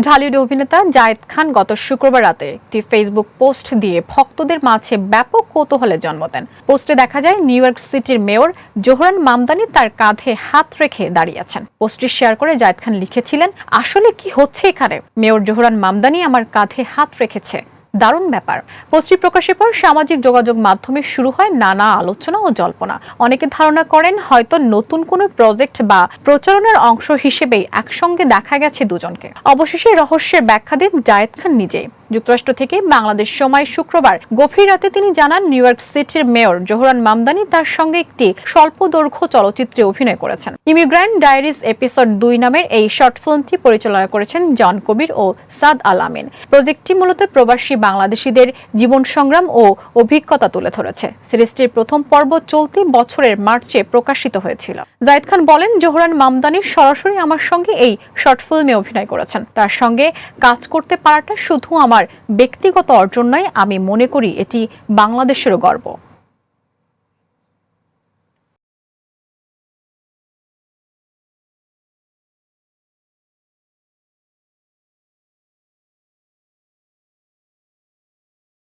ঢালিউড অভিনেতা জায়েদ খান গত শুক্রবার রাতে একটি ফেসবুক পোস্ট দিয়ে ভক্তদের মাঝে ব্যাপক কৌতূহলের জন্ম দেন। পোস্টে দেখা যায় নিউ ইয়র্ক সিটির মেয়র জোহরান মামদানি তার কাঁধে হাত রেখে দাঁড়িয়ে আছেন। পোস্টটি শেয়ার করে জায়েদ খান লিখেছিলেন, আসলে কি হচ্ছে এখানে? মেয়র জোহরান মামদানি আমার কাঁধে হাত রেখেছে। দারুণ ব্যাপার। পোস্টটি প্রকাশের পর সামাজিক যোগাযোগ মাধ্যমে শুরু হয় নানা আলোচনা ও জল্পনা। অনেকে ধারণা করেন হয়তো নতুন কোনো প্রজেক্ট বা প্রচারণার অংশ হিসেবেই একসঙ্গে দেখা গেছে দুজনকে। অবশেষে রহস্যের ব্যাখ্যা দেন জায়েদ খান নিজেই। যুক্তরাষ্ট্র থেকে বাংলাদেশ সময় শুক্রবার গভীর রাতে তিনি জানান, নিউ ইয়র্ক সিটির মেয়র জোহরান মামদানি তার সঙ্গে একটি স্বল্পদৈর্ঘ্য চলচ্চিত্রে অভিনয় করেছেন। ইমিগ্র্যান্ট ডায়েরিজ এপিসোড 2 নামের এই শর্ট ফিল্মটি পরিচালনা করেছেন জন কবির ও সাদ আল আমিন। প্রজেক্টটি মূলত প্রবাসী বাংলাদেশিদের জীবন সংগ্রাম ও অভিজ্ঞতা তুলে ধরেছে। সিরিজটির প্রথম পর্ব চলতি বছরের মার্চে প্রকাশিত হয়েছিল। জায়েদ খান বলেন, জোহরান মামদানি সরাসরি আমার সঙ্গে এই শর্ট ফিল্মে অভিনয় করেছেন। তার সঙ্গে কাজ করতে পারাটা শুধু আমার ব্যক্তিগত অর্জন নয়, আমি মনে করি এটি বাংলাদেশেরও গর্ব।